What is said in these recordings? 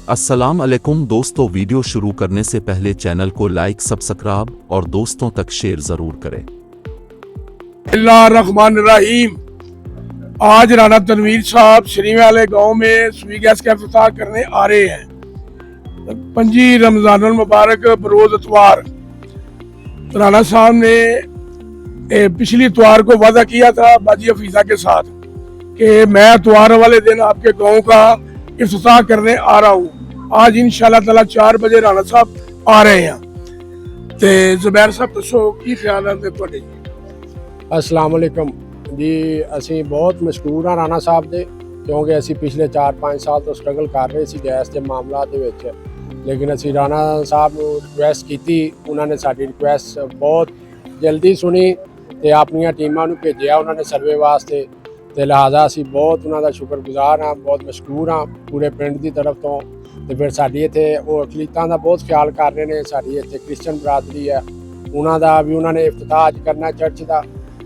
अस्सलाम अलैकुम दोस्तों, वीडियो शुरू करने से पहले चैनल को लाइक, सब्सक्राइब और दोस्तों तक शेयर जरूर करें। बिस्मिल्लाहिर्रहमानिर्रहीम। आज राणा तनवीर साहब श्री वाले गांव में सुई गैस का इफ्तिताह करने आ रहे हैं। 5 रमजानुल मुबारक बरोज इतवार राणा साहब ने पिछली इतवार को वादा किया था बाजी हफीजा के साथ कि मैं इतवार वाले दिन आपके गांव का इफ्तिताह करने आ रहा हूँ। आज इंशाअल्लाह ताला 4 बजे राणा साहब आ रहे हैं। ते जुबैर साहब दसो की ख्याल है तुहाडे? अस्सलाम वालेकुम जी। ਅਸੀਂ ਬਹੁਤ ਮਸ਼ਕੂਰ ਹਾਂ ਰਾਣਾ ਸਾਹਿਬ ਦੇ, ਕਿਉਂਕਿ ਅਸੀਂ ਪਿਛਲੇ 4-5 ਸਾਲ ਤੋਂ ਸਟਰਗਲ ਕਰ ਰਹੇ ਸੀ ਗੈਸ ਦੇ ਮਾਮਲਾਤ ਦੇ ਵਿੱਚ, ਲੇਕਿਨ ਅਸੀਂ ਰਾਣਾ ਸਾਹਿਬ ਨੂੰ ਰਿਕੁਐਸਟ ਕੀਤੀ, ਉਹਨਾਂ ਨੇ ਸਾਡੀ ਰਿਕੁਐਸਟ ਬਹੁਤ ਜਲਦੀ ਸੁਣੀ ਤੇ ਆਪਣੀਆਂ ਟੀਮਾਂ ਨੂੰ ਭੇਜਿਆ ਉਹਨਾਂ ਨੇ ਸਰਵੇ ਵਾਸਤੇ। ਤੇ ਲਿਹਾਜ਼ਾ ਅਸੀਂ ਬਹੁਤ ਉਹਨਾਂ ਦਾ ਸ਼ੁਕਰਗੁਜ਼ਾਰ ਹਾਂ, ਬਹੁਤ ਮਸ਼ਕੂਰ ਹਾਂ ਪੂਰੇ ਪਿੰਡ ਦੀ ਤਰਫ ਤੋਂ। ਤੇ ਫਿਰ ਸਾਡੀ ਇੱਥੇ ਉਹ ਅਕਲੀਤਾਂ ਦਾ ਬਹੁਤ ਖਿਆਲ ਕਰ ਰਹੇ ਨੇ, ਸਾਡੀ ਇੱਥੇ ਕ੍ਰਿਸਚਨ ਬਰਾਦਰੀ ਹੈ ਉਹਨਾਂ ਦਾ ਵੀ ਉਹਨਾਂ ਨੇ ਇਫਤਤਾਹ ਅੱਜ ਕਰਨਾ ਚਰਚ ਦਾ,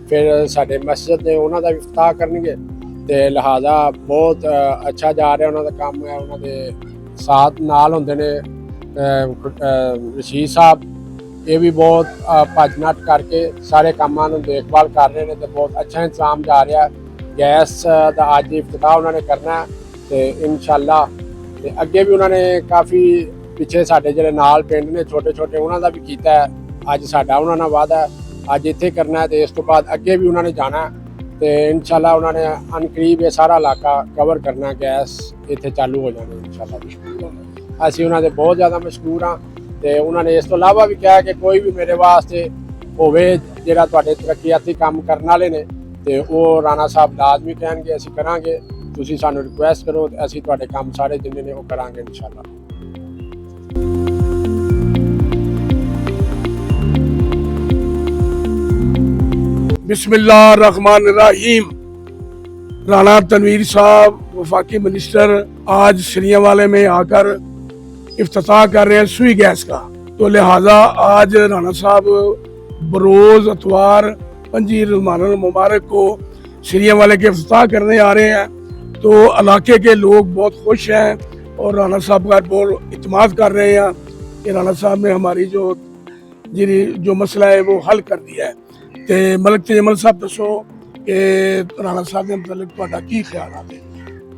ਫਿਰ ਸਾਡੇ ਮਸਜਿਦ ਦੇ ਉਹਨਾਂ ਦਾ ਵੀ ਇਫਤਤਾਹ ਕਰਨਗੇ। ਤੇ ਲਿਹਾਜ਼ਾ ਬਹੁਤ ਅੱਛਾ ਜਾ ਰਿਹਾ ਉਹਨਾਂ ਦਾ ਕੰਮ ਹੈ। ਉਹਨਾਂ ਦੇ ਸਾਥ ਨਾਲ ਹੁੰਦੇ ਨੇ ਰਸ਼ੀਦ ਸਾਹਿਬ, ਇਹ ਵੀ ਬਹੁਤ ਭੱਜ ਨੱਠ ਕਰਕੇ ਸਾਰੇ ਕੰਮਾਂ ਨੂੰ ਦੇਖਭਾਲ ਕਰ ਰਹੇ ਨੇ ਤੇ ਬਹੁਤ ਅੱਛਾ ਇੰਤਜ਼ਾਮ ਜਾ ਰਿਹਾ। ਗੈਸ ਦਾ ਅੱਜ ਇਫਤਤਾਹ ਉਹਨਾਂ ਨੇ ਕਰਨਾ ਤੇ ਇਨਸ਼ਾਅੱਲਾ ਤੇ ਅੱਗੇ ਵੀ ਉਹਨਾਂ ਨੇ ਕਾਫੀ ਪਿੱਛੇ ਸਾਡੇ ਜਿਹੜੇ ਨਾਲ ਪਿੰਡ ਨੇ ਛੋਟੇ ਛੋਟੇ ਉਹਨਾਂ ਦਾ ਵੀ ਕੀਤਾ। ਅੱਜ ਸਾਡਾ ਉਹਨਾਂ ਨਾਲ ਵਾਅਦਾ ਅੱਜ ਇੱਥੇ ਕਰਨਾ ਤੇ ਇਸ ਤੋਂ ਬਾਅਦ ਅੱਗੇ ਵੀ ਉਹਨਾਂ ਨੇ ਜਾਣਾ ਤੇ ਇਨਸ਼ਾਅੱਲਾ ਉਹਨਾਂ ਨੇ ਅਨਕਰੀਬ ਇਹ ਸਾਰਾ ਇਲਾਕਾ ਕਵਰ ਕਰਨਾ, ਗੈਸ ਇੱਥੇ ਚਾਲੂ ਹੋ ਜਾਣੀ ਇਨਸ਼ਾਅੱਲਾ। ਅਸੀਂ ਉਹਨਾਂ ਦੇ ਬਹੁਤ ਜ਼ਿਆਦਾ ਮਸ਼ਕੂਰ ਹਾਂ ਤੇ ਉਹਨਾਂ ਨੇ ਇਸ ਤੋਂ ਇਲਾਵਾ ਵੀ ਕਿਹਾ ਕਿ ਕੋਈ ਵੀ ਮੇਰੇ ਵਾਸਤੇ ਹੋਵੇ ਜਿਹੜਾ ਤੁਹਾਡੇ ਤਰੱਕੀਆਤੀ ਕੰਮ ਕਰਨ ਵਾਲੇ ਨੇ ਤੇ ਉਹ ਰਾਣਾ ਸਾਹਿਬ ਲਾਜ਼ਮੀ ਕਹਿਣਗੇ ਅਸੀਂ ਕਰਾਂਗੇ, ਤੁਸੀਂ ਸਾਨੂੰ ਰਿਕੁਐਸਟ ਕਰੋ ਤੇ ਅਸੀਂ ਤੁਹਾਡੇ ਕੰਮ ਸਾਰੇ ਜਿੰਨੇ ਨੇ ਉਹ ਕਰਾਂਗੇ ਇਨਸ਼ਾਅੱਲਾ। बिस्मिल्लाहिर्रहमानिर्रहीम। राणा तनवीर साहब वफाकी मिनिस्टर आज श्रीयावाले में आकर इफ्तिताह कर रहे हैं सुई गैस का, तो लिहाजा आज राणा साहब बरोज इतवार 5 रमजानुल मुबारक को श्रीयावाले के इफ्तिताह करने आ रहे हैं। तो इलाके के लोग बहुत खुश हैं और राणा साहब का बहुत इत्मीनान कर रहे हैं कि राणा साहब ने हमारी जो मसला है वो हल कर दिया है। ਤੇ ਮਲਕ ਤੇਜਮਲ ਸਾਹਿਬ ਦੱਸੋ ਕਿ ਰਾਣਾ ਸਾਹਿਬ ਦੇ ਮੁਤਲਕ ਤੁਹਾਡਾ ਕੀ ਖਿਆਲ ਹੈ?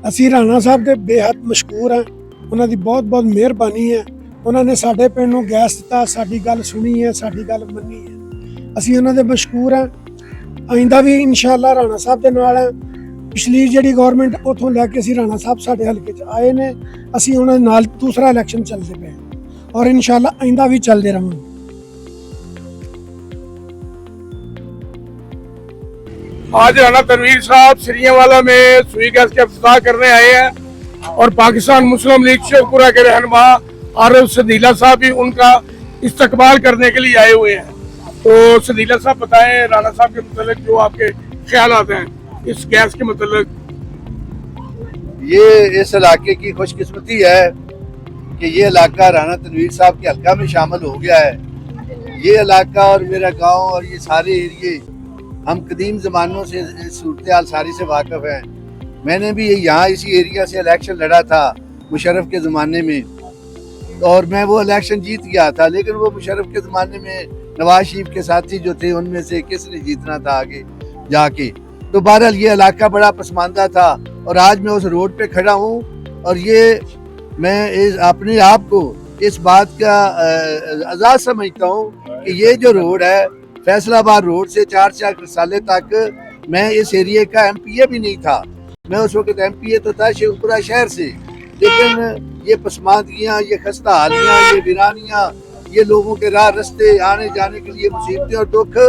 ਅਸੀਂ ਰਾਣਾ ਸਾਹਿਬ ਦੇ ਬੇਹੱਦ ਮਸ਼ਕੂਰ ਹਾਂ, ਉਹਨਾਂ ਦੀ ਬਹੁਤ ਬਹੁਤ ਮਿਹਰਬਾਨੀ ਹੈ। ਉਹਨਾਂ ਨੇ ਸਾਡੇ ਪਿੰਡ ਨੂੰ ਗੈਸ ਦਿੱਤਾ, ਸਾਡੀ ਗੱਲ ਸੁਣੀ ਹੈ, ਸਾਡੀ ਗੱਲ ਮੰਨੀ ਹੈ, ਅਸੀਂ ਉਹਨਾਂ ਦੇ ਮਸ਼ਕੂਰ ਹਾਂ। ਆਇੰਦਾ ਵੀ ਇਨਸ਼ਾਅੱਲਾ ਰਾਣਾ ਸਾਹਿਬ ਦੇ ਨਾਲ ਹੈ। ਪਿਛਲੀ ਜਿਹੜੀ ਗਵਰਨਮੈਂਟ ਉੱਥੋਂ ਲੈ ਕੇ ਅਸੀਂ ਰਾਣਾ ਸਾਹਿਬ ਸਾਡੇ ਹਲਕੇ 'ਚ ਆਏ ਨੇ, ਅਸੀਂ ਉਹਨਾਂ ਦੇ ਨਾਲ ਦੂਸਰਾ ਇਲੈਕਸ਼ਨ ਚੱਲਦੇ ਪਏ ਔਰ ਇਨਸ਼ਾਅੱਲਾ ਆਇੰਦਾ ਵੀ ਚੱਲਦੇ ਰਹਾਂਗੇ। आज राणा तनवीर साहब श्रीयावाला में सुई गैस का इफ्तिताह करने आए हैं और पाकिस्तान मुस्लिम लीग शेखपुरा के रहनुमा आरिफ सदीला साहब भी उनका इस्तकबाल करने के लिए आए हुए हैं। तो सदीला साहब बताएं राणा साहब के मुतल्लिक जो आपके ख्यालात हैं इस गैस के मुतल्लिक। ये इस इलाके की खुशकिस्मती है कि ये इलाका राणा तनवीर साहब के हल्का में शामिल हो गया है। ये इलाका और मेरा गांव और ये सारे एरिए हम कदीम ज़मानों से सूरत हाल सारी से वाकिफ़ हैं। मैंने भी यहाँ इसी एरिया से इलेक्शन लड़ा था मुशर्रफ के ज़माने में और मैं वो इलेक्शन जीत गया था, लेकिन वो मुशर्रफ के ज़माने में नवाज शरीफ के साथी जो थे उनमें से किसने जीतना था आगे जाके। तो बहरहाल ये इलाका बड़ा पसमानदा था और आज मैं उस रोड पे खड़ा हूँ और ये मैं अपने आप को इस बात का आज़ाद समझता हूँ कि ये जो रोड है फैसलाबाद रोड से 4 साल तक मैं इस एरिया का MPA भी नहीं था। मैं उस वक्त MPA तो था शेखपुरा शहर से, लेकिन ये पसमानदगियाँ, ये खस्ता हालियाँ, ये वीरानियाँ, ये लोगों के राह रस्ते आने जाने के लिए मुसीबतें और दुख,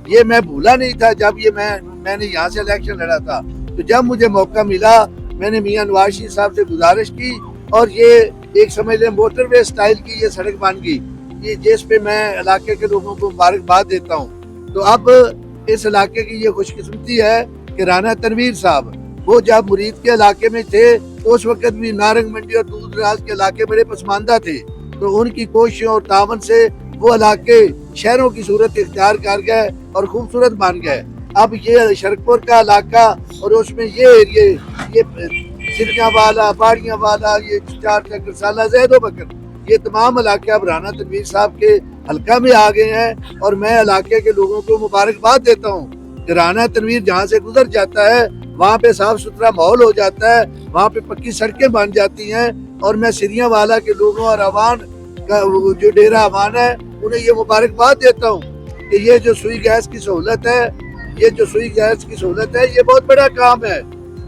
ये मैं भूला नहीं था जब ये मैंने यहाँ से इलेक्शन लड़ा था। तो जब मुझे मौका मिला मैंने मियाँ नवाज शरीफ साहब से गुजारिश की और ये एक समझ लें मोटरवे स्टाइल की ये सड़क बन गई, ये जिस पे मैं इलाके के लोगों को मुबारकबाद देता हूँ। तो अब इस इलाके की ये खुशकिस्मती है कि राणा तनवीर साहब वो जब मुरीद के इलाके में थे तो उस वक्त भी नारंग मंडी और दूर दराज के इलाके बड़े पसमानदा थे, तो उनकी कोशिशों और तावन से वो इलाके शहरों की सूरत इख्तियार कर गए और खूबसूरत बन गए। अब ये शरकपुर का इलाका और उसमें ये एरिए ये सिरकियाँ वाला, बाड़ियाँ वाला, ये 4 चक्कर साला, ज़ैदो बकर, ये तमाम इलाके अब राना तनवीर साहब के हल्का में आ गए हैं। और मैं इलाके के लोगों को मुबारकबाद देता हूँ कि राना तनवीर जहाँ से गुजर जाता है वहाँ पे साफ सुथरा माहौल हो जाता है, वहाँ पे पक्की सड़कें बन जाती हैं। और मैं सिरियाँ वाला के लोगों और अवान का जो डेरा अवान है उन्हें ये मुबारकबाद देता हूँ कि ये जो सुई गैस की सहूलत है, ये जो सुई गैस की सहूलत है, ये बहुत बड़ा काम है।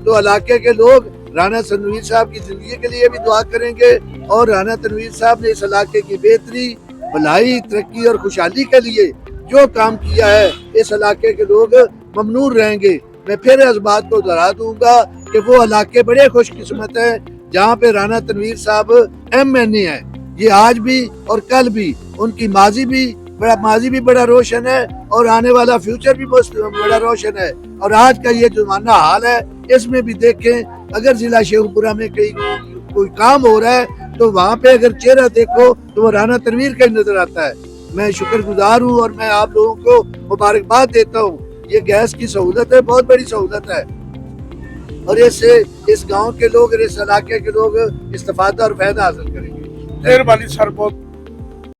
तो इलाके के लोग राना तनवीर साहब की जिंदगी के लिए भी दुआ करेंगे और राना तनवीर साहब ने इस इलाके की बेहतरी, भलाई, तरक्की और खुशहाली के लिए जो काम किया है, इस इलाके के लोग ममनून रहेंगे। मैं फिर इस बात को दोहरा दूंगा कि वो इलाके बड़े खुशकिस्मत हैं जहाँ पे राना तनवीर साहब MNA हैं। ये आज भी और कल भी, उनकी माजी भी बड़ा रोशन है और आने वाला फ्यूचर भी बड़ा रोशन है। और आज का ये जमाना हाल है, इसमें भी देखें, अगर जिला शेखपुरा में कोई काम हो रहा है तो वहाँ पे अगर चेहरा देखो तो वो राना तनवीर का ही नजर आता है। मैं शुक्रगुजार हूँ और मैं आप लोगों को मुबारकबाद देता हूँ। ये गैस की सहूलत है, बहुत बड़ी सहूलत है और इससे इस गांव के लोग, इस इलाके के लोग इस्तेफादा और फायदा हासिल करेंगे। मेहरबानी सर, बहुत